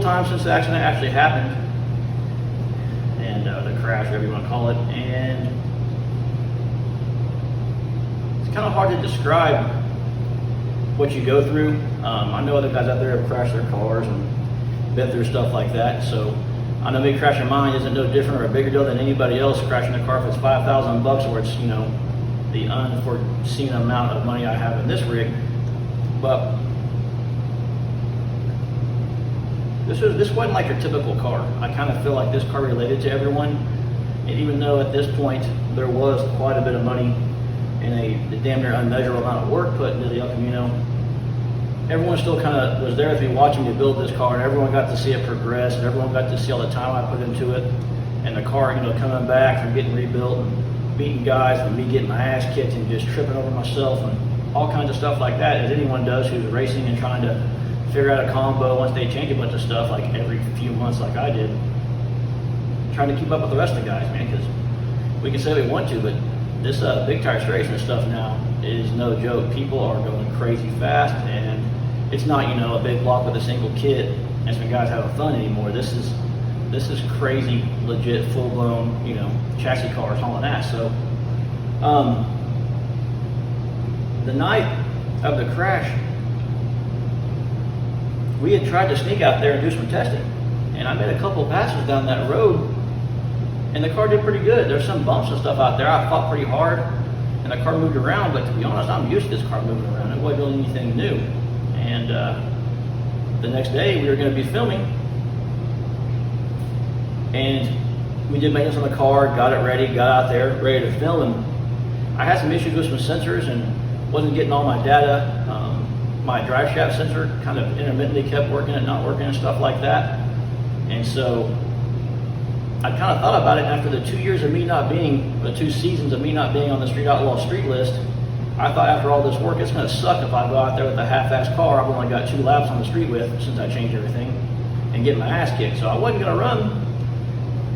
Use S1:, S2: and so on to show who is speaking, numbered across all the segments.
S1: little time since the accident actually happened, and the crash, whatever you want to call it, and it's kind of hard to describe what you go through. I know other guys out there have crashed their cars and been through stuff like that, so I know me crashing mine isn't no different or a bigger deal than anybody else crashing a car if it's $5,000 or it's, you know, the unforeseen amount of money I have in this rig. But this wasn't like your typical car. I kind of feel like this car related to everyone, and even though at this point there was quite a bit of money and a damn near unmeasurable amount of work put into the El Camino, everyone still kind of was there with me watching me build this car, and everyone got to see it progress, and everyone got to see all the time I put into it, and the car, you know, coming back from getting rebuilt and beating guys and me getting my ass kicked and just tripping over myself and all kinds of stuff like that, as anyone does who's racing and trying to figure out a combo once they change a bunch of stuff like every few months like I did, trying to keep up with the rest of the guys, man, because we can say we want to, but this big tire racing stuff now is no joke. People are going crazy fast, and it's not, you know, a big block with a single kit and some guys having fun anymore. This is crazy, legit, full-blown, you know, chassis cars hauling ass. So the night of the crash, we had tried to sneak out there and do some testing, and I made a couple of passes down that road, and the car did pretty good. There's some bumps and stuff out there. I fought pretty hard, and the car moved around, but to be honest, I'm used to this car moving around. It wasn't really anything new. And the next day, we were going to be filming, and we did maintenance on the car, got it ready, got out there, ready to film, and I had some issues with some sensors and wasn't getting all my data. My drive shaft sensor kind of intermittently kept working and not working and stuff like that. And so I kind of thought about it after the 2 years of me not being, the 2 seasons of me not being on the Street Outlaw street list. I thought after all this work, it's going to suck if I go out there with a half-assed car I've only got 2 laps on the street with since I changed everything and get my ass kicked. So I wasn't going to run.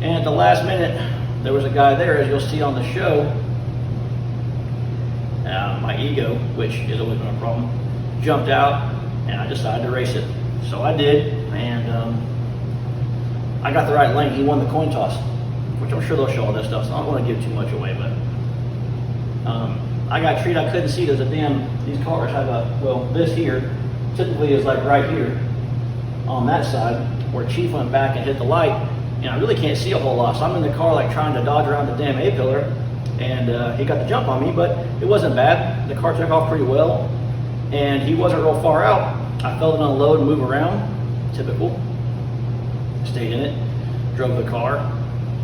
S1: And at the last minute, there was a guy there, as you'll see on the show. My ego, which has always been a problem, jumped out, and I decided to race it. So I did, and I got the right lane. He won the coin toss, which I'm sure they'll show all this stuff, so I don't want to give too much away, but I got treated. I couldn't see. There's these cars have this here typically is like right here on that side where Chief went back and hit the light, and I really can't see a whole lot, so I'm in the car like trying to dodge around the damn A-pillar, and he got the jump on me, but it wasn't bad. The car took off pretty well, and he wasn't real far out. I felt it unload and move around, typical. Stayed in it, drove the car,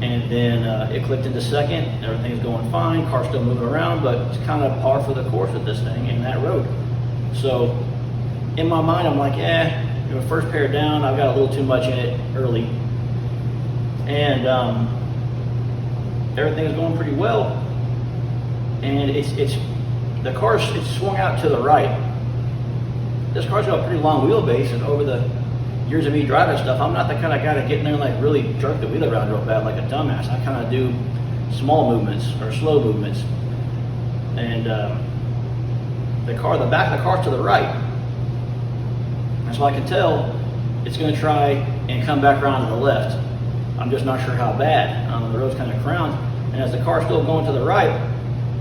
S1: and then it clicked into second. Everything's going fine, car's still moving around, but it's kind of par for the course with this thing in that road. So in my mind, I'm like, you know, first pair down, I've got a little too much in it early, and everything's going pretty well. And the car's swung out to the right. This car's got a pretty long wheelbase, and over the years of me driving stuff, I'm not the kind of guy to get in there and like really jerk the wheel around real bad like a dumbass. I kind of do small movements or slow movements. And the back of the car's to the right. And so I can tell it's going to try and come back around to the left. I'm just not sure how bad. The road's kind of crowned. And as the car's still going to the right,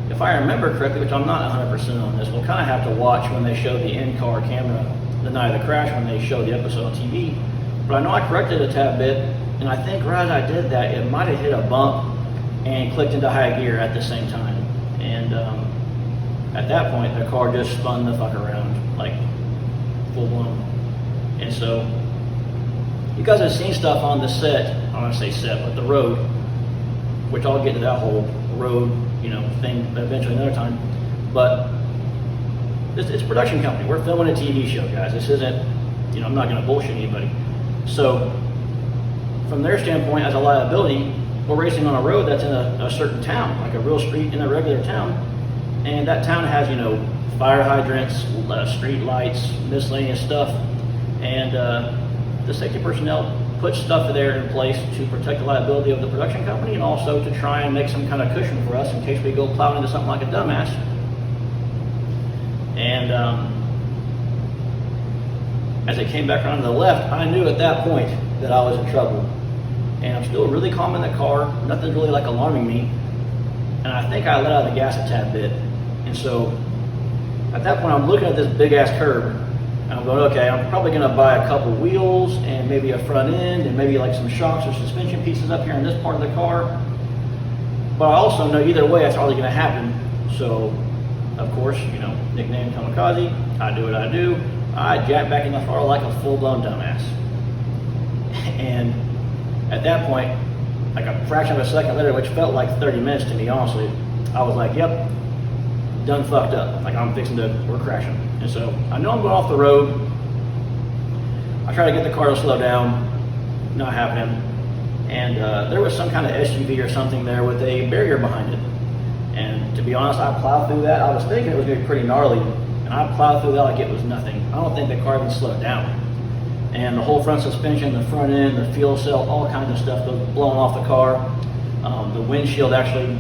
S1: if I remember correctly, which I'm not 100% on this, we'll kind of have to watch when they show the in-car camera the night of the crash when they showed the episode on TV. But I know I corrected it a tad bit, and I think right as I did that, it might have hit a bump and clicked into high gear at the same time. And at that point, the car just spun the fuck around, like full blown. And so, you guys have seen stuff on the set, I don't want to say set, but the road, which I'll get to that whole road, you know, thing eventually another time. But it's a production company. We're filming a TV show, guys. This isn't, you know, I'm not going to bullshit anybody. So from their standpoint, as a liability, we're racing on a road that's in a certain town, like a real street in a regular town. And that town has, you know, fire hydrants, street lights, miscellaneous stuff. And the safety personnel put stuff there in place to protect the liability of the production company and also to try and make some kind of cushion for us in case we go plowing into something like a dumbass. And as it came back around to the left, I knew at that point that I was in trouble. And I'm still really calm in the car. Nothing's really like alarming me. And I think I let out the gas a tad bit. And so at that point, I'm looking at this big ass curb. And I'm going, okay, I'm probably going to buy a couple wheels and maybe a front end and maybe like some shocks or suspension pieces up here in this part of the car. But I also know either way, that's probably going to happen. So, of course, nickname Kamikaze, I do what I do. I jack back in the throttle like a full-blown dumbass. And at that point, like a fraction of a second later, which felt like 30 minutes to me, honestly, I was like, yep, done fucked up. Like we're crashing. And so I know I'm going off the road. I try to get the car to slow down, not happening. And there was some kind of SUV or something there with a barrier behind it. And to be honest, I plowed through that. I was thinking it was going to be pretty gnarly, and I plowed through that like it was nothing. I don't think the car even slowed down. And the whole front suspension, the front end, the fuel cell, all kinds of stuff goes blowing off the car. The windshield actually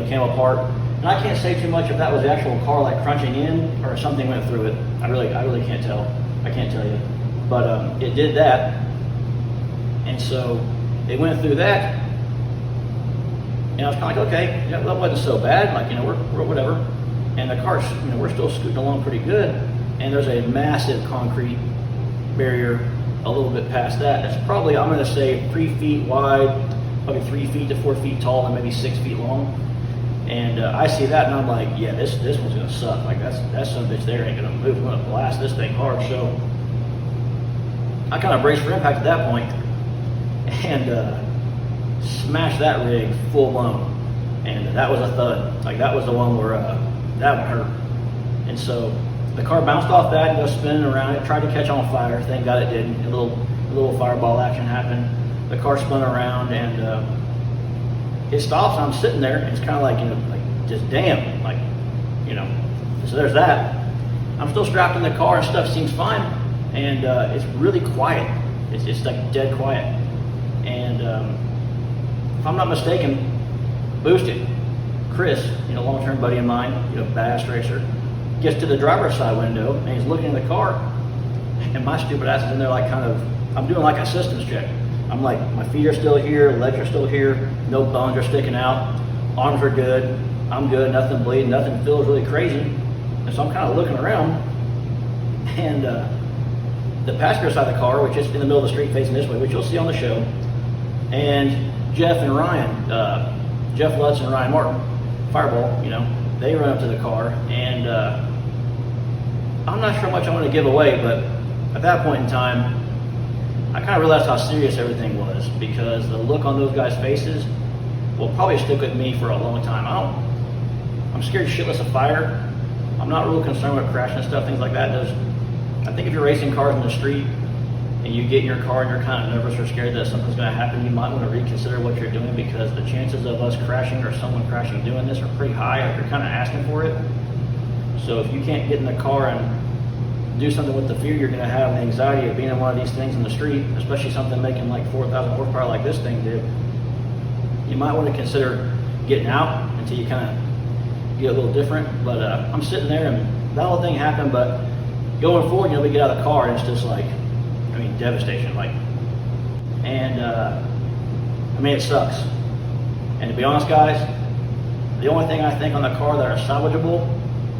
S1: came apart. And I can't say too much if that was the actual car like crunching in or if something went through it. I really can't tell. I can't tell you. But it did that. And so it went through that. And I was kind of like, okay, that wasn't so bad. Like, we're whatever. And the car's, we're still scooting along pretty good. And there's a massive concrete barrier a little bit past that. It's probably, I'm going to say 3 feet wide, probably 3 feet to 4 feet tall, and maybe 6 feet long. And I see that, and I'm like, yeah, this one's going to suck. Like, that son of a bitch there ain't going to move. I'm going to blast this thing hard. So I kind of braced for impact at that point, and smashed that rig full blown. And that was a thud. Like, that was the one where that one hurt. And so the car bounced off that and goes spinning around. It tried to catch on fire. Thank God it didn't. A little fireball action happened. The car spun around, and it stops, and I'm sitting there, and it's kind of like, just damn, like, so there's that. I'm still strapped in the car, and stuff seems fine, and it's really quiet. It's like dead quiet. And if I'm not mistaken, Boosted, Chris, long-term buddy of mine, badass racer, gets to the driver's side window, and he's looking in the car, and my stupid ass is in there like I'm doing like a systems check. I'm like, my feet are still here, legs are still here, no bones are sticking out, arms are good, I'm good, nothing bleeding, nothing feels really crazy. And so I'm kind of looking around, and the passenger side of the car, which is in the middle of the street facing this way, which you'll see on the show, and Jeff and Ryan, Jeff Lutz and Ryan Martin, Fireball, they run up to the car, and I'm not sure how much I want to give away, but at that point in time, I kind of realized how serious everything was, because the look on those guys' faces will probably stick with me for a long time. I'm scared shitless of fire. I'm not real concerned with crashing and stuff, things like that. I think if you're racing cars in the street and you get in your car and you're kind of nervous or scared that something's going to happen, you might want to reconsider what you're doing, because the chances of us crashing or someone crashing doing this are pretty high if you're kind of asking for it. So if you can't get in the car and do something with the fear you're going to have and the anxiety of being in one of these things in the street, especially something making like 4,000 horsepower like this thing did, you might want to consider getting out until you kind of get a little different. But I'm sitting there, and that whole thing happened, but going forward, we get out of the car, and it's just like, devastation. And it sucks. And to be honest, guys, the only thing I think on the car that are salvageable,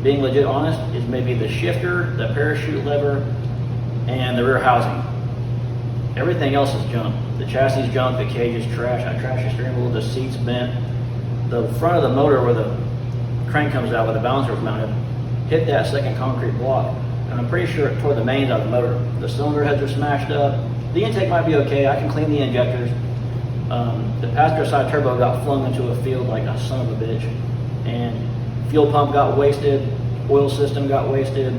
S1: being legit honest, is maybe the shifter, the parachute lever, and the rear housing. Everything else is junk. The chassis is junk, the cage is trash, I trashed the steering wheel, the seat's bent. The front of the motor where the crank comes out, where the balancer is mounted, hit that second concrete block, and I'm pretty sure it tore the mains out of the motor. The cylinder heads are smashed up. The intake might be okay, I can clean the injectors. The passenger side turbo got flung into a field like a son of a bitch. And fuel pump got wasted, oil system got wasted,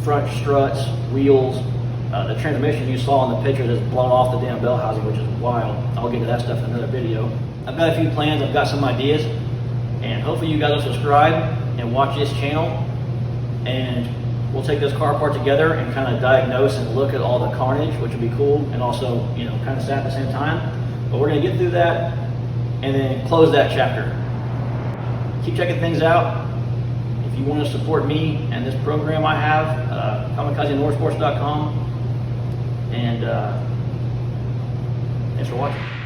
S1: front struts, wheels. The transmission you saw in the picture is blown off the damn bell housing, which is wild. I'll get to that stuff in another video. I've got a few plans, I've got some ideas, and hopefully you guys will subscribe and watch this channel, and we'll take this car apart together and kind of diagnose and look at all the carnage, which would be cool, and also, kind of sad at the same time. But we're going to get through that and then close that chapter. Keep checking things out. If you want to support me and this program I have, KamikazeMotorsports.com. and thanks for watching.